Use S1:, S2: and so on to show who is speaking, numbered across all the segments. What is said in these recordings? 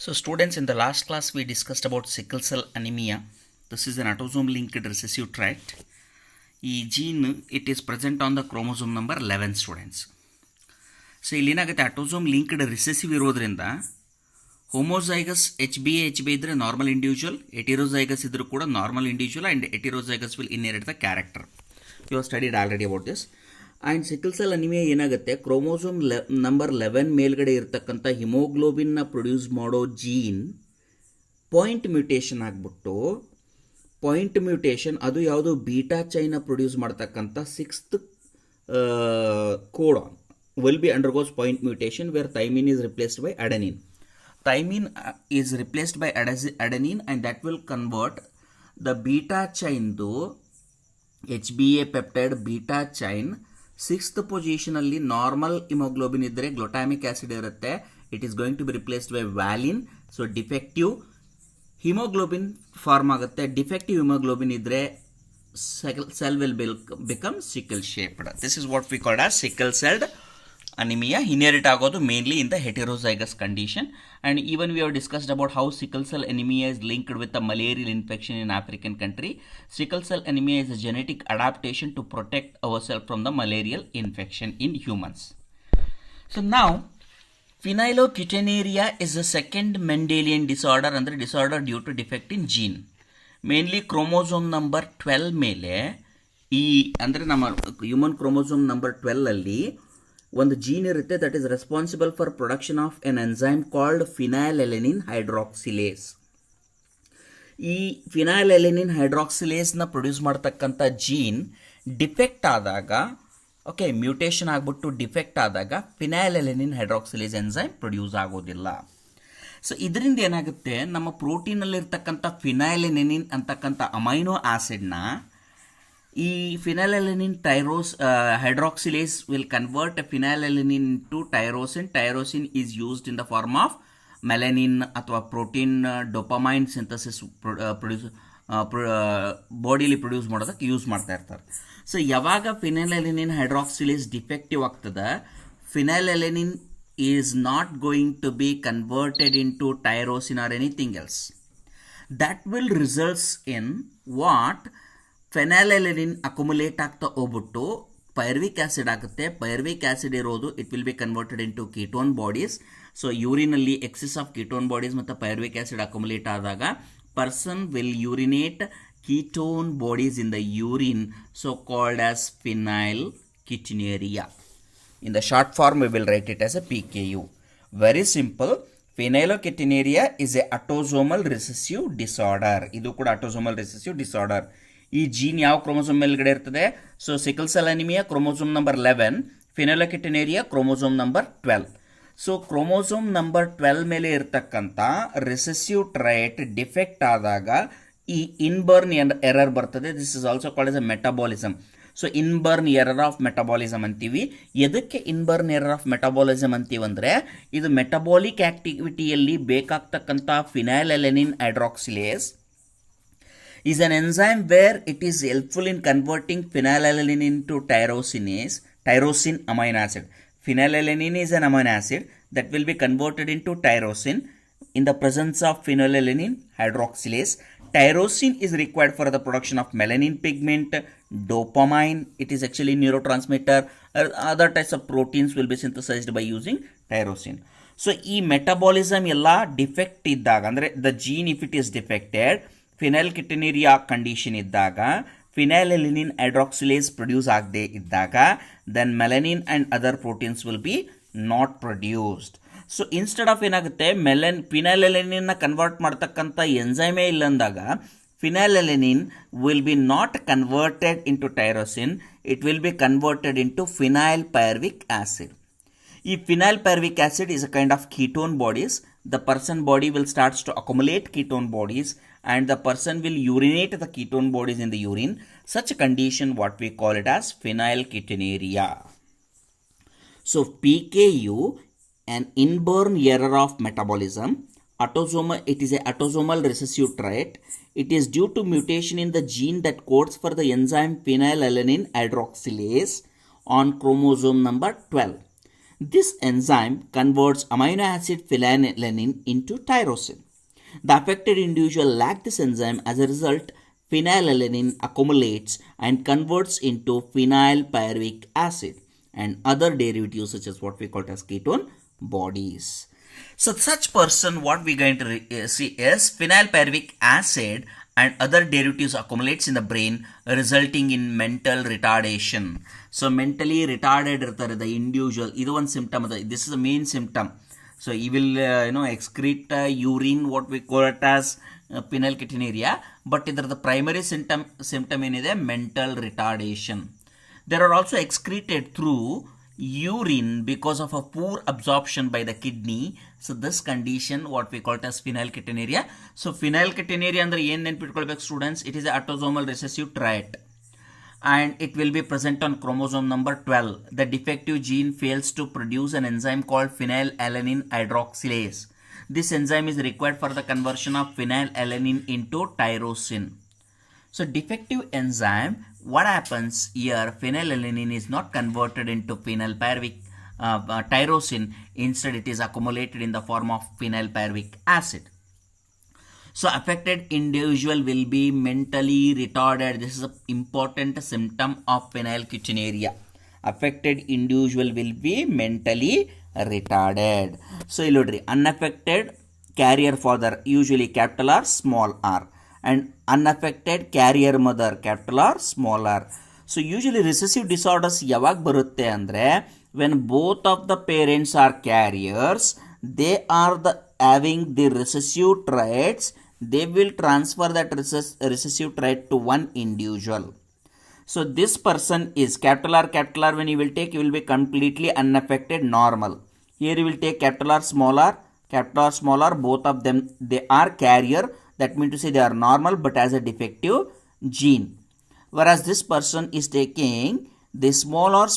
S1: So students, in the last class we discussed about sickle cell anemia. This is an autosome linked recessive trait. ಈ gene it is present on the chromosome number 11 students. So ಇಲ್ಲೇನಾಗುತ್ತೆ, autosome linked recessive ಇರೋದ್ರಿಂದ homozygous HbA ಇದ್ರೆ normal individual, heterozygous ಇದ್ರೂ ಕೂಡ normal individual and heterozygous will inherit the character. You are studied already about this. And sickle cell anaemia ಏನಾಗುತ್ತೆ, chromosome number 11 ಮೇಲ್ಗಡೆ ಇರ್ತಕ್ಕಂಥ ಹಿಮೋಗ್ಲೋಬಿನ್ನ produce ಮಾಡೋ ಜೀನ್ ಪಾಯಿಂಟ್ ಮ್ಯೂಟೇಷನ್ ಆಗಿಬಿಟ್ಟು, ಪಾಯಿಂಟ್ ಮ್ಯೂಟೇಷನ್ ಅದು ಯಾವುದು ಬೀಟಾ ಚೈನ ಪ್ರೊಡ್ಯೂಸ್ ಮಾಡ್ತಕ್ಕಂಥ 6th codon will be undergoes point mutation where thymine is replaced by adenine. Thymine is replaced by adenine and that will convert the beta chain to HbA peptide beta chain. 6th position alli normal hemoglobin idre glutamic acid irutte, it is going to be replaced by valine. So defective hemoglobin form agutte. Defective hemoglobin idre cell will become sickle shaped. This is what we call as sickle celled anemia. Inherit agodu mainly in the heterozygous condition, and even we have discussed about how sickle cell anemia is linked with the malarial infection in African country. Sickle cell anemia is a genetic adaptation to protect ourselves from the malarial infection in humans. So now phenylketonuria is the second Mendelian disorder, and the disorder due to defect in gene. Mainly chromosome number 12 ಮೇಲೆ ಈ ಅಂದರೆ ನಮ್ಮ human chromosome number 12 ಅಲ್ಲಿ ಒಂದು gene ಇರುತ್ತೆ that is responsible for production of an enzyme called phenylalanine hydroxylase. ಈ phenylalanine ಹೈಡ್ರಾಕ್ಸಿಲೇಸ್ನ produce ಮಾಡ್ತಕ್ಕಂಥ ಜೀನ್ ಡಿಫೆಕ್ಟ್ ಆದಾಗ, ಓಕೆ, ಮ್ಯೂಟೇಷನ್ ಆಗಿಬಿಟ್ಟು ಡಿಫೆಕ್ಟ್ ಆದಾಗ ಫಿನೈಲ್ಅಲೆನಿನ್ ಹೈಡ್ರಾಕ್ಸಿಲೇಸ್ ಎನ್ಸೈಮ್ ಪ್ರೊಡ್ಯೂಸ್ ಆಗೋದಿಲ್ಲ. ಸೊ ಇದರಿಂದ ಏನಾಗುತ್ತೆ, ನಮ್ಮ ಪ್ರೋಟೀನಲ್ಲಿರ್ತಕ್ಕಂಥ ಫಿನೈಲ್ಅಲೆನಿನ್ ಅಂತಕ್ಕಂಥ ಅಮೈನೋ ಆಸಿಡ್ನ ಈ phenylalanine hydroxylase will convert phenylalanine to tyrosine. Tyrosine is used in the form of melanin ಅಥವಾ protein dopamine synthesis bodily produce ಮಾಡೋದಕ್ಕೆ ಯೂಸ್ ಮಾಡ್ತಾ ಇರ್ತಾರೆ. ಸೊ ಯಾವಾಗ ಫಿನೈಲ್ಅಲೆನಿನ್ ಹೈಡ್ರಾಕ್ಸಿಲೇಸ್ ಡಿಫೆಕ್ಟಿವ್ ಆಗ್ತದೆ, phenylalanine is not going to be converted into tyrosine or anything else. That will results in what, phenylalanine accumulate ಆಗ್ತಾ ಹೋಗ್ಬಿಟ್ಟು pyruvic acid ಆಗುತ್ತೆ. Pyruvic acid ಇರೋದು it will be converted into ketone bodies. So ಯೂರಿನಲ್ಲಿ excess of ketone bodies ಮತ್ತು pyruvic acid accumulate ಆದಾಗ person will urinate ketone bodies in the urine, so called as phenylketonuria. In the short form we will write it as a PKU. Very simple. Phenylketonuria is a autosomal recessive disorder. ಇದು ಕೂಡ autosomal recessive disorder. ಈ gene ಯಾವ chromosome ಮೇಲ್ಗಡೆ ಇರ್ತದೆ? So sickle cell anaemia chromosome number 11, phenylketonuria chromosome number 12. So chromosome number 12 ಮೇಲೆ ಇರ್ತಕ್ಕಂಥ recessive trait defect ಆದಾಗ ಈ ಇನ್ಬರ್ನ್ ಎರರ್ ಬರ್ತದೆ. This is also called as a metabolism. So inborn error of metabolism ಅಂತೀವಿ. ಎದಕ್ಕೆ ಇನ್ಬರ್ನ್ ಎರರ್ ಆಫ್ ಮೆಟಬಾಲಿಸಮ್ ಅಂತೀವಿ ಅಂದರೆ, ಇದು ಮೆಟಬಾಲಿಕ್ ಆಕ್ಟಿವಿಟಿಯಲ್ಲಿ ಬೇಕಾಗ್ತಕ್ಕಂಥ phenylalanine hydroxylase is an enzyme where it is helpful in converting phenylalanine into tyrosine amino acid. Phenylalanine is an amino acid that will be converted into tyrosine in the presence of phenylalanine hydroxylase. Tyrosine is required for the production of melanin pigment, dopamine. It is actually neurotransmitter. Other types of proteins will be synthesized by using tyrosine. So ಈ metabolism ಎಲ್ಲ defect ಇದ್ದಾಗ, ಅಂದರೆ the gene if it is defected, phenylketonuria condition ಇದ್ದಾಗ, phenylalanine hydroxylase produce ಆಗದೆ ಇದ್ದಾಗ, then melanin and other proteins will be not produced. So instead of ಏನಾಗುತ್ತೆ, ಫಿನೈಲ್ಅಲೆನಿನ್ನ convert ಮಾಡ್ತಕ್ಕಂಥ ಎಂಜೈಮೇ ಇಲ್ಲ ಅಂದಾಗ phenylalanine will be not converted into tyrosine, it will be converted into phenyl pyruvic acid. ಈ phenyl pyruvic acid is a kind of ketone bodies. The person body will start to accumulate ketone bodies and the person will urinate the ketone bodies in the urine. Such a condition what we call it as phenylketonuria. So PKU, an inborn error of metabolism. It is a autosomal recessive trait. It is due to mutation in the gene that codes for the enzyme phenylalanine hydroxylase on chromosome number 12. This enzyme converts amino acid phenylalanine into tyrosine. The affected individual lack this enzyme. As a result, phenylalanine accumulates and converts into phenylpyruvic acid and other derivatives such as what we call as ketone bodies. So such person, what we're going to see is phenylpyruvic acid and other derivatives accumulates in the brain, resulting in mental retardation. So mentally retarded irtare the individual. Idu one symptom. This is the main symptom. So he will excrete urine, what we call it as phenylketonuria. But either the primary symptom is mental retardation. There are also excreted through urine because of a poor absorption by the kidney. So this condition, what we call it as phenylketonuria. So phenylketonuria andre yen nenpitkolbeku students, it is an autosomal recessive trait and it will be present on chromosome number 12. The defective gene fails to produce an enzyme called phenylalanine hydroxylase. This enzyme is required for the conversion of phenylalanine into tyrosine. So defective enzyme, what happens here, phenylalanine is not converted into phenylpyruvic tyrosine. Instead, it is accumulated in the form of phenylpyruvic acid. So affected individual will be mentally retarded. This is an important symptom of phenylketonuria. Affected individual will be mentally retarded. So unaffected carrier father, usually capital R, small r, and unaffected carrier mother, capital R, small r. So usually recessive disorders yavag barutte andre when both of the parents are carriers, they are having the recessive traits, they will transfer that recessive trait to one individual. So this person is capital R, when you will take, you will be completely unaffected, normal. Here you will take capital R, small r, both of them, they are carrier. That means to say they are normal but as a defective gene. Whereas this person is taking the small r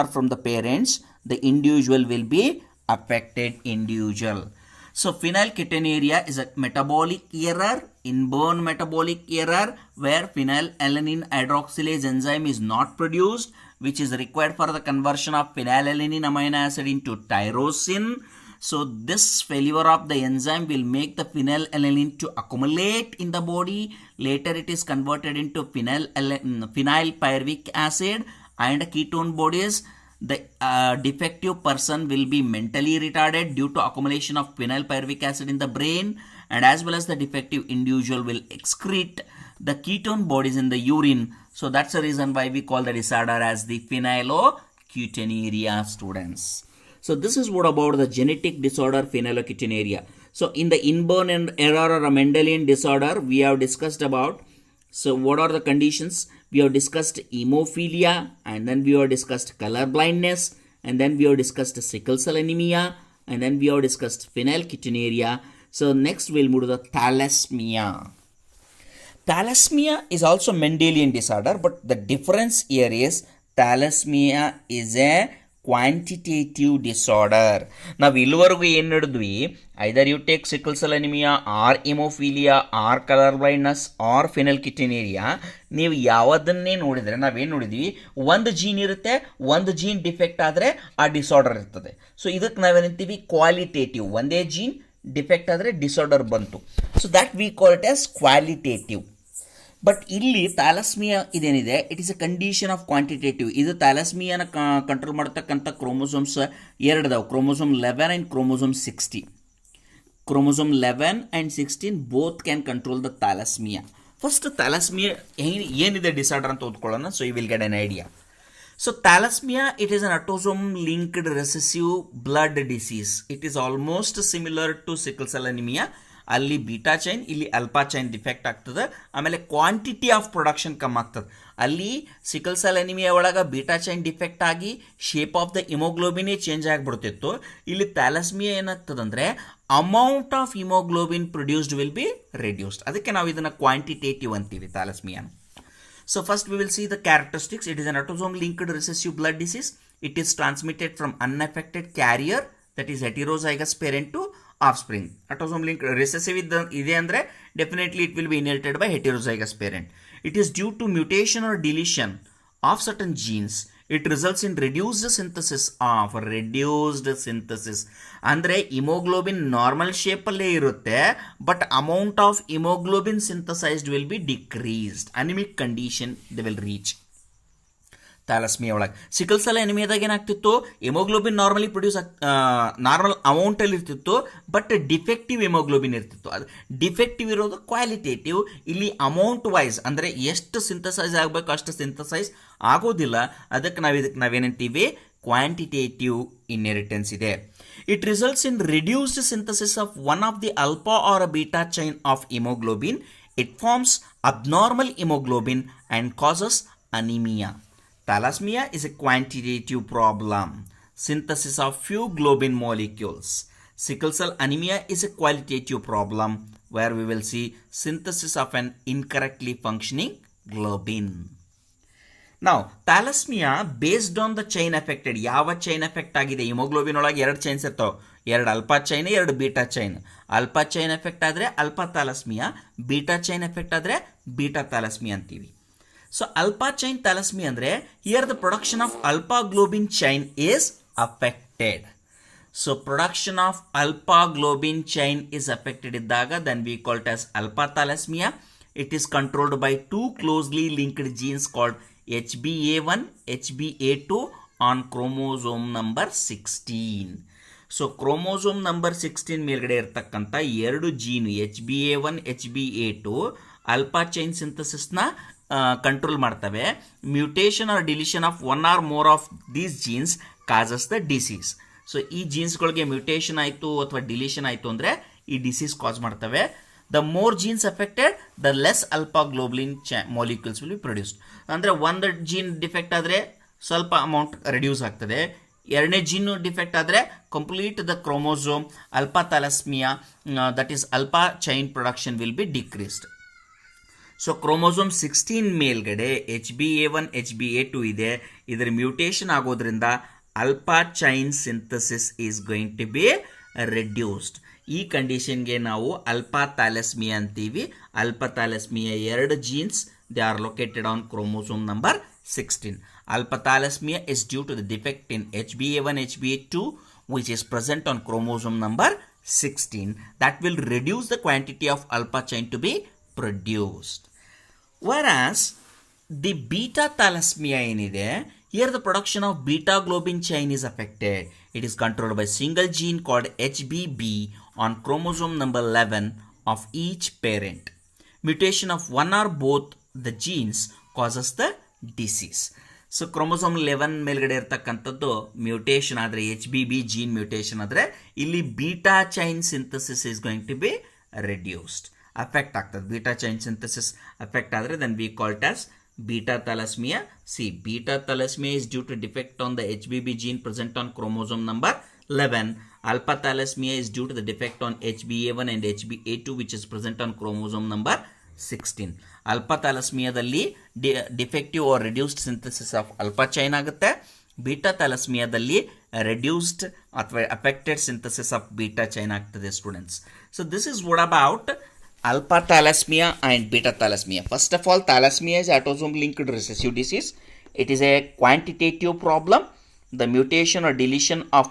S1: from the parents, the individual will be affected individual. So phenylketonuria is a metabolic error, inborn metabolic error, where phenylalanine hydroxylase enzyme is not produced, which is required for the conversion of phenylalanine amino acid into tyrosine. So this failure of the enzyme will make the phenylalanine to accumulate in the body. Later it is converted into phenylpyruvic acid and ketone bodies. The defective person will be mentally retarded due to accumulation of phenylpyruvic acid in the brain, and as well as the defective individual will excrete the ketone bodies in the urine. So that's the reason why we call the disorder as the phenylketonuria, students. So this is what about the genetic disorder phenylketonuria. So in the inborn error or a Mendelian disorder, we have discussed about. So what are the conditions? We have discussed hemophilia, and then we have discussed color blindness, and then we have discussed sickle cell anemia, and then we have discussed phenylketonuria. So next we'll move to the thalassemia. Thalassemia is also Mendelian disorder, but the difference here is thalassemia is a quantitative disorder. Now, either you take sickle cell anemia or hemophilia or color blindness or phenylketonuria, ನೀವು ಯಾವುದನ್ನೇ ನೋಡಿದರೆ ನಾವೇನು ನೋಡಿದ್ವಿ, ಒಂದು gene ಇರುತ್ತೆ, ಒಂದು gene defect ಆದರೆ ಆ disorder ಇರ್ತದೆ. ಸೊ ಇದಕ್ಕೆ ನಾವೇನಂತೀವಿ ಕ್ವಾಲಿಟೇಟಿವ್. ಒಂದೇ ಜೀನ್ ಡಿಫೆಕ್ಟ್ ಆದರೆ ಡಿಸಾರ್ಡರ್ ಬಂತು. So that we call it as qualitative. But ಇಲ್ಲಿ ಥಾಲಸ್ಮಿಯಾ ಇದೇನಿದೆ, it is a condition of quantitative. ಇದು ಥಾಲಸ್ಮಿಯಾನ ಕಂಟ್ರೋಲ್ ಮಾಡತಕ್ಕಂಥ ಕ್ರೋಮೋಸೋಮ್ಸ್ ಎರಡದಾವೆ, chromosome 11 and chromosome 16. Chromosome 11 and 16 both can control the thalassaemia. First thalassaemia ಏನಿದೆ disorder ಅಂತ ಓದ್ಕೊಳ್ಳೋಣ. So you will get an idea. So thalassaemia, it is an autosome linked recessive blood disease. It is almost similar to sickle cell anaemia. ಅಲ್ಲಿ beta chain, ಇಲ್ಲಿ alpha chain defect ಆಗ್ತದೆ. ಆಮೇಲೆ quantity of production ಕಮ್ಮಿ ಆಗ್ತದೆ. ಅಲ್ಲಿ sickle cell anaemia ಒಳಗೆ beta chain defect ಆಗಿ shape of the ಹಿಮೋಗ್ಲೋಬಿನೇ ಚೇಂಜ್ ಆಗಿಬಿಡ್ತಿತ್ತು. ಇಲ್ಲಿ ಥಾಲಸ್ಮಿಯಾ ಏನಾಗ್ತದಂದ್ರೆ amount of haemoglobin produced will be reduced. ಅದಕ್ಕೆ ನಾವು ಇದನ್ನು ಕ್ವಾಂಟಿಟೇಟಿವ್ ಅಂತೀವಿ ಥಾಲಸ್ಮಿಯಾನ. So first we will see the characteristics. It is an autosome linked recessive blood disease. It is transmitted from unaffected carrier, that is heterozygous parent to offspring. Autosome linked recessive ide andre definitely it will be inherited by heterozygous parent. It is due to mutation or deletion of certain genes it results in reduced synthesis ಅಂದರೆ haemoglobin normal ಶೇಪಲ್ಲೇ ಇರುತ್ತೆ, but amount of haemoglobin synthesised will be decreased. Anaemic condition they will reach. Thalassaemia ಒಳಗೆ sickle cell ಅನಿಮಿಯಾದಾಗ ಏನಾಗ್ತಿತ್ತು, haemoglobin normally normal ಅಮೌಂಟಲ್ಲಿ ಇರ್ತಿತ್ತು, but defective haemoglobin ಇರ್ತಿತ್ತು. ಅದು defective ಇರೋದು qualitative, ಇಲ್ಲಿ ಅಮೌಂಟ್ ವೈಸ್ ಅಂದರೆ ಎಷ್ಟು ಸಿಂಥಸೈಸ್ ಆಗಬೇಕು ಅಷ್ಟು ಸಿಂಥಸೈಸ್ ಆಗೋದಿಲ್ಲ. ಅದಕ್ಕೆ ನಾವೇನಂತೀವಿ, ಕ್ವಾಂಟಿಟೇಟಿವ್ ಇನ್ಹೆರಿಟೆನ್ಸ್ ಇದೆ. It results in reduced synthesis of one of the alpha or beta chain of haemoglobin. It forms abnormal haemoglobin and causes anaemia. Thalassemia is a quantitative problem, synthesis of few globin molecules. Sickle cell anemia is a qualitative problem where we will see synthesis of an incorrectly functioning globin. Now, thalassemia based on the chain affected. ಯಾವ chain affect ಆಗಿದೆ? Haemoglobin ಒಳಗೆ 2 chains ಇರ್ತಾವೆ, 2 alpha chain, 2 beta chain. Alpha chain effect ಆದರೆ alpha ಥಾಲಸ್ಮಿಯಾ, beta chain effect ಆದರೆ beta ಥಾಲಸ್ಮಿಯಾ ಅಂತೀವಿ. So alpha chain thalassemia andre here the production of alpha globin chain is affected. So production of alpha globin chain is affected iddaga, then we call it as alpha thalassemia. It is controlled by 2 closely linked genes called HBA1, HBA2 on chromosome number 16. So chromosome number 16 ಮೇಲ್ಗಡೆ ಇರತಕ್ಕಂತ 2 gene HBA1, HBA2 alpha chain synthesis na control ಮಾಡ್ತವೆ. Mutation or deletion of one or more of these genes causes the disease. So ಈ ಜೀನ್ಸ್ಗಳಿಗೆ mutation ಆಯಿತು ಅಥವಾ deletion ಆಯಿತು ಅಂದರೆ ಈ ಡಿಸೀಸ್ ಕಾಸ್ ಮಾಡ್ತವೆ. The more genes affected the less alpha globulin molecules will be produced. ಅಂದರೆ ಒಂದು ಜೀನ್ ಡಿಫೆಕ್ಟ್ ಆದರೆ ಸ್ವಲ್ಪ ಅಮೌಂಟ್ ರೆಡ್ಯೂಸ್ ಆಗ್ತದೆ, ಎರಡನೇ ಜೀನ್ ಡಿಫೆಕ್ಟ್ ಆದರೆ complete the chromosome alpha thalassaemia that is alpha chain production will be decreased. So chromosome 16 ಮೇಲ್ಗಡೆ HBA1, HBA2 ಇದೆ, ಇದರ ಮ್ಯೂಟೇಷನ್ ಆಗೋದ್ರಿಂದ alpha chain synthesis is going to be reduced. ಈ ಕಂಡೀಷನ್ಗೆ ನಾವು ಅಲ್ಫಾ ಥಾಲಸ್ಮಿಯಾ ಅಂತೀವಿ. Alpha thalassaemia 2 genes they are located on chromosome number 16. Alpha thalassemia is due to the defect in HBA1, HBA2 which is present on chromosome number 16 that will reduce the quantity of alpha chain to be produced. Whereas the beta thalassemia inide, here the production of beta globin chain is affected. It is controlled by single gene called HBB on chromosome number 11 of each parent. Mutation of one or both the genes causes the disease. So chromosome 11 ಮೇಲ್ಗಡೆ ಇರ್ತಕ್ಕಂಥದ್ದು mutation ಆದರೆ HBB gene mutation ಆದರೆ ಇಲ್ಲಿ beta chain synthesis is going to be reduced, affect ಆಗ್ತದೆ. Beta chain synthesis affect ಆದರೆ then we call it as beta thalassaemia. See beta thalassaemia is due to defect on the HBB gene present on chromosome number 11. Alpha thalassemia is due to the defect on HBA1 and HBA2 which is present on chromosome number 16. Alpha ಥಾಲಸ್ಮಿಯಾದಲ್ಲಿ defective or reduced synthesis of alpha chain ಆಗುತ್ತೆ. Beta ಥಾಲಸ್ಮಿಯಾದಲ್ಲಿ reduced ಅಥವಾ affected synthesis of beta chain ಆಗ್ತದೆ students. So this is what about alpha thalassemia and beta thalassemia. First of all, thalassemia is autosome linked recessive disease. It is a quantitative problem. The mutation or deletion of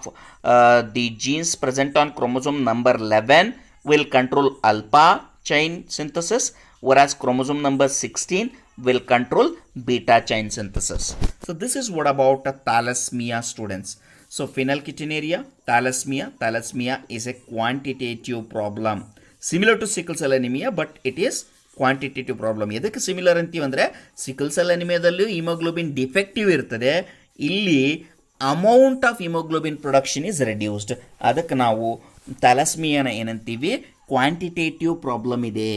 S1: the genes present on chromosome number 11 will control alpha chain synthesis, whereas chromosome number 16 will control beta chain synthesis. So this is what about thalassemia, students. So phenylketonuria, thalassemia is a quantitative problem. Similar to sickle cell anemia, but it is quantitative problem. ಎದಕ್ಕೆ similar ಅಂತೀವಿ ಅಂದರೆ sickle cell ಅನಿಮಿಯಾದಲ್ಲೂ haemoglobin defective ಇರ್ತದೆ, ಇಲ್ಲಿ amount of haemoglobin production is reduced. ಅದಕ್ಕೆ ನಾವು ಥಾಲಸ್ಮಿಯಾನ ಏನಂತೀವಿ, ಕ್ವಾಂಟಿಟೇಟಿವ್ ಪ್ರಾಬ್ಲಮ್ ಇದೆ.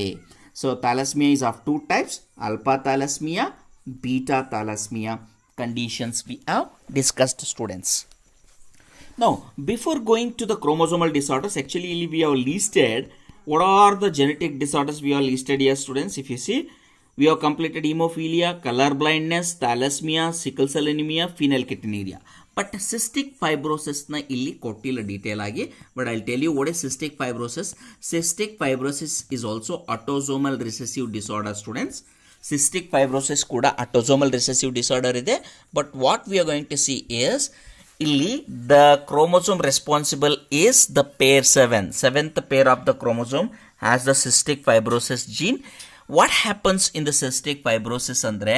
S1: So thalassaemia is of 2 types, alpha thalassemia, beta thalassemia. Conditions we have discussed, students. Now before going to the chromosomal disorders, actually we have listed what are the genetic disorders we have listed here, students. If you see, we have completed hemophilia, color blindness, thalassemia, sickle cell anemia, phenylketonuria. But cystic fibrosis na illi kottilla detail agi, but I'll tell you what is cystic fibrosis. Cystic fibrosis is also autosomal recessive disorder, students. Cystic fibrosis ಕೂಡ autosomal recessive disorder ಇದೆ. But what we are going to see is ಇಲ್ಲಿ the chromosome responsible is the pair 7th pair of the chromosome has the cystic fibrosis gene. What happens in the cystic fibrosis ಅಂದರೆ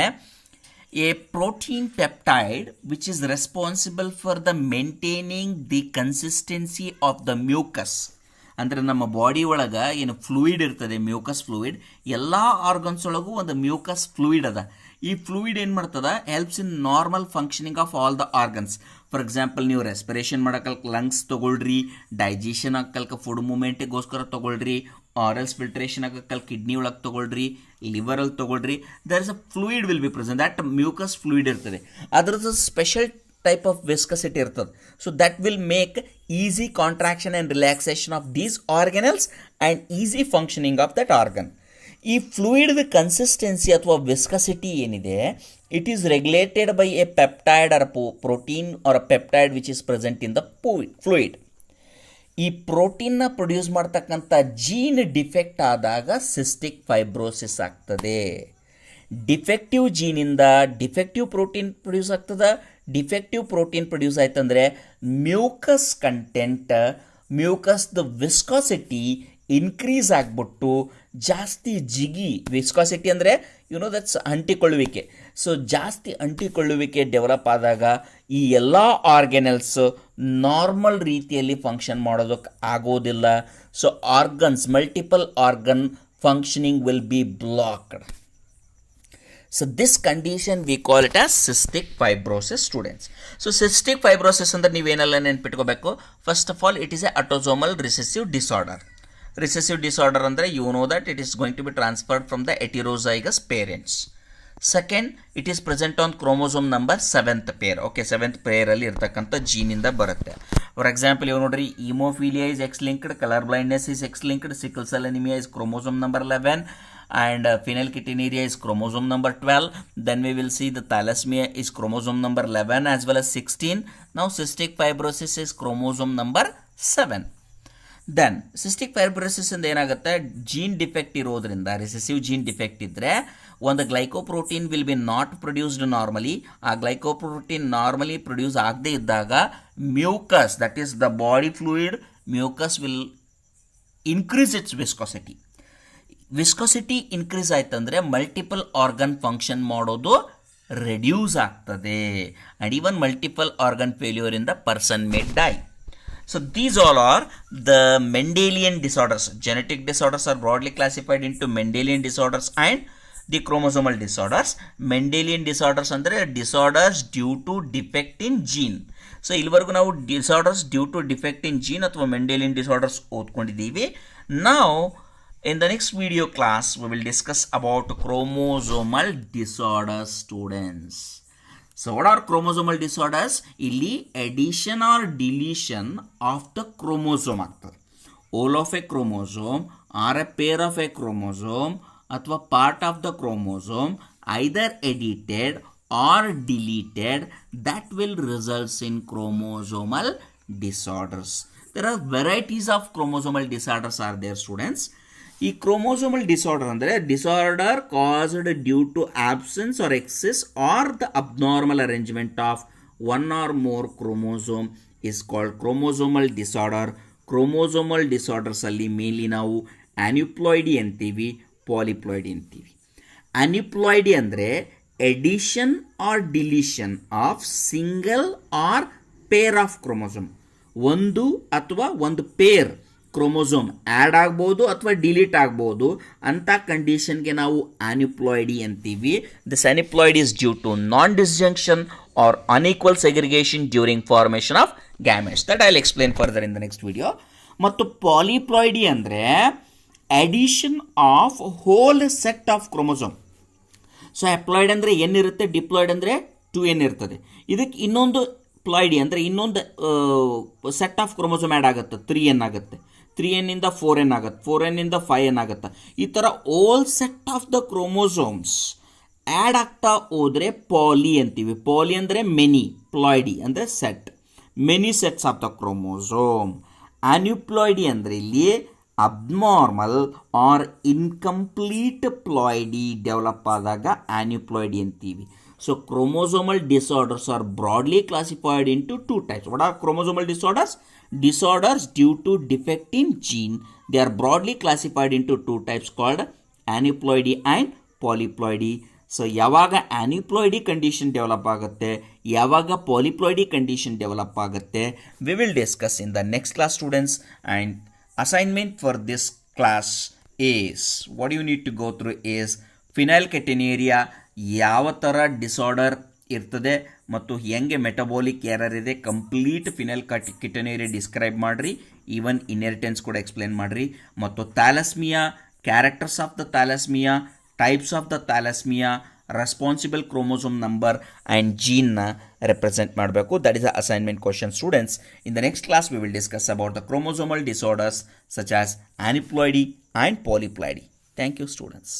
S1: a protein peptide which is responsible for the maintaining the consistency of the mucus. ಅಂದರೆ ನಮ್ಮ body ಒಳಗೆ ಏನು fluid ಇರ್ತದೆ, mucus fluid, ಎಲ್ಲ organs ಒಳಗೂ ಒಂದು mucus fluid ಅದ. ಈ ಫ್ಲೂಯಿಡ್ ಏನು ಮಾಡ್ತದ, helps in normal functioning of all the organs. For example ನೀವು ರೆಸ್ಪಿರೇಷನ್ ಮಾಡೋಕಲ್ಕ ಲಂಗ್ಸ್ ತೊಗೊಳ್ರಿ, ಡೈಜೆಷನ್ ಹಾಕಲ್ಕ ಫುಡ್ ಮೂಮೆಂಟಿಗೋಸ್ಕರ ತೊಗೊಳ್ರಿ, ಆರಲ್ಸ್ ಫಿಲ್ಟ್ರೇಷನ್ ಆಗಕ್ಕಲ್ಲಿ ಕಿಡ್ನಿ ಒಳಗೆ ತೊಗೊಳ್ರಿ, ಲಿವರಲ್ಲಿ ತೊಗೊಳ್ರಿ. There is a fluid will be present, that mucus fluid ಇರ್ತದೆ. ಅದರದ್ದು ಸ್ಪೆಷಲ್ type of viscosity ಇರ್ತದೆ. So that will make easy contraction and relaxation of these organelles and easy functioning of that organ. ಈ fluid consistency ಅಥವಾ viscosity ಏನಿದೆ, it is regulated by a peptide or protein or a peptide which is present in the fluid. ಈ ಪ್ರೋಟೀನ್ನ produce ಮಾಡ್ತಕ್ಕಂಥ gene defect ಆದಾಗ cystic fibrosis ಆಗ್ತದೆ. Defective ಜೀನಿಂದ defective protein produce ಆಗ್ತದೆ. ಡಿಫೆಕ್ಟಿವ್ ಪ್ರೋಟೀನ್ ಪ್ರೊಡ್ಯೂಸ್ ಆಯ್ತಂದರೆ ಮ್ಯೂಕಸ್ ಕಂಟೆಂಟ್, ಮ್ಯೂಕಸ್ದ viscosity increase ಆಗಿಬಿಟ್ಟು ಜಾಸ್ತಿ ಜಿಗಿ, ವಿಸ್ಕಾಸಿಟಿ ಅಂದರೆ ದಟ್ಸ್ ಅಂಟಿಕೊಳ್ಳುವಿಕೆ. ಸೊ ಜಾಸ್ತಿ ಅಂಟಿಕೊಳ್ಳುವಿಕೆ ಡೆವಲಪ್ ಆದಾಗ ಈ ಎಲ್ಲ ಆರ್ಗ್ಯಾನೆಲ್ಸ್ ನಾರ್ಮಲ್ ರೀತಿಯಲ್ಲಿ ಫಂಕ್ಷನ್ ಮಾಡೋದಕ್ಕೆ ಆಗೋದಿಲ್ಲ. So organs, multiple organ functioning will be blocked. So this condition we call it as cystic fibrosis, students. So cystic fibrosis ಅಂದ್ರೆ ನೀವೇನೆಲ್ಲ ನೆನ್ಪಿಟ್ಕೋಬೇಕು. First of all it is a autosomal recessive disorder. Recessive disorder ಅಂದರೆ you know that it is going to be transferred from the heterozygous parents. Second, it is present on chromosome number 7th pair. Okay, 7th ಪೇರಲ್ಲಿ ಇರ್ತಕ್ಕಂಥ ಜೀನಿಂದ ಬರುತ್ತೆ. For example ಇವು ನೋಡ್ರಿ, haemophilia is X linked, colour blindness is X linked, sickle cell anaemia is chromosome number 11, and phenylketonuria is chromosome number 12. Then we will see the thalassemia is chromosome number 11 as well as 16. Now cystic fibrosis is chromosome number 7. Then cystic fibrosis ಇಂದ ಏನಾಗುತ್ತೆ, gene defect ಇರೋದ್ರಿಂದ, recessive gene defect ಇದ್ದರೆ ಒಂದು glycoprotein will be not produced normally. ಆ glycoprotein normally produce ಆಗದೇ ಇದ್ದಾಗ mucus, that is the body fluid, mucus will increase its viscosity. Viscosity increase ಆಯ್ತಂದರೆ multiple organ function ಮಾಡೋದು ರೆಡ್ಯೂಸ್ ಆಗ್ತದೆ. And even multiple organ failure in the person may die. So these all are the Mendelian disorders. Genetic disorders are broadly classified into Mendelian disorders and the chromosomal disorders. Mendelian disorders ಅಂದರೆ disorders due to defect in gene. So ಇಲ್ಲಿವರೆಗೂ ನಾವು disorders due to defect in gene ಅಥವಾ Mendelian disorders ಓದ್ಕೊಂಡಿದ್ದೀವಿ. Now in the next video class we will discuss about chromosomal disorders, students. So what are chromosomal disorders? ಇಲ್ಲಿ addition or deletion of the chromosome ಆಗ್ತದೆ. All of a chromosome or a pair of a chromosome ಅಥವಾ part of the chromosome either edited or deleted, that will result in chromosomal disorders. There are varieties of chromosomal disorders are there, students. ಈ chromosomal disorder ಅಂದರೆ disorder caused due to absence or excess or the abnormal arrangement of one or more chromosome is called chromosomal disorder. Chromosomal ಡಿಸಾರ್ಡರ್ಸಲ್ಲಿ mainly ನಾವು aneuploidy ಅಂತೀವಿ, polyploidy ಅಂತೀವಿ. Aneuploidy ಅಂದರೆ addition or deletion of single or pair of chromosome. ಒಂದು ಅಥವಾ ಒಂದು peer chromosome add ಆಗ್ಬೋದು ಅಥವಾ ಡಿಲೀಟ್ ಆಗ್ಬೋದು ಅಂಥ ಕಂಡೀಷನ್ಗೆ ನಾವು ಆನ್ಯುಪ್ಲಾಯ್ಡಿ ಅಂತೀವಿ. This aneuploidy is due to non disjunction or unequal segregation during formation of gametes. That I will explain further in the next video. ಮತ್ತು ಪಾಲಿಪ್ಲಾಯ್ಡಿ ಅಂದರೆ addition of whole set of chromosome. So haploid ಅಂದರೆ n ಇರುತ್ತೆ, diploid ಅಂದರೆ 2n ಇರ್ತದೆ. ಇದಕ್ಕೆ ಇನ್ನೊಂದು ploidy ಅಂದರೆ ಇನ್ನೊಂದು ಸೆಟ್ ಆಫ್ ಕ್ರೋಮೋಸೋಮ್ ಆ್ಯಡ್ ಆಗುತ್ತೆ, 3n ಆಗುತ್ತೆ. 3n ಇಂದ 4n ಆಗುತ್ತೆ, 4n ಇಂದ 5n ಆಗುತ್ತೆ. ಈ ಥರ whole set of the chromosomes add ಆಗ್ತಾ ಹೋದರೆ ಪಾಲಿ ಅಂತೀವಿ. ಪಾಲಿ ಅಂದರೆ ಮೆನಿ, ಪ್ಲಾಯ್ಡಿ ಅಂದರೆ set, many sets of the chromosome. Aneuploidy ಅಂದರೆ ಇಲ್ಲಿ abnormal or incomplete ploidy develop ಆದಾಗ ಆನ್ಯುಪ್ಲಾಯ್ಡಿ ಅಂತೀವಿ. So chromosomal disorders are broadly classified into two types. What are chromosomal disorders? Disorders due to defect in gene. They are broadly classified into two types called aneuploidy and polyploidy. So ಯಾವಾಗ aneuploidy condition develop ಆಗುತ್ತೆ, ಯಾವಾಗ polyploidy condition develop ಆಗುತ್ತೆ, we will discuss in the next class students. And assignment for this class is what you need to go through is phenylketonuria ಯಾವ ಥರ disorder ಇರ್ತದೆ ಮತ್ತು ಹೆಂಗೆ metabolic error ಇದೆ, complete phenylketonuria describe ಮಾಡಿರಿ, even inheritance ಕೂಡ explain ಮಾಡಿರಿ, ಮತ್ತು thalassaemia, characters of the thalassaemia, types of the thalassaemia, responsible chromosome number and ಜೀನ್ನ represent ಮಾಡಬೇಕು. That is the assignment question students. In the next class we will discuss about the chromosomal disorders such as aneuploidy and polyploidy. Thank you students.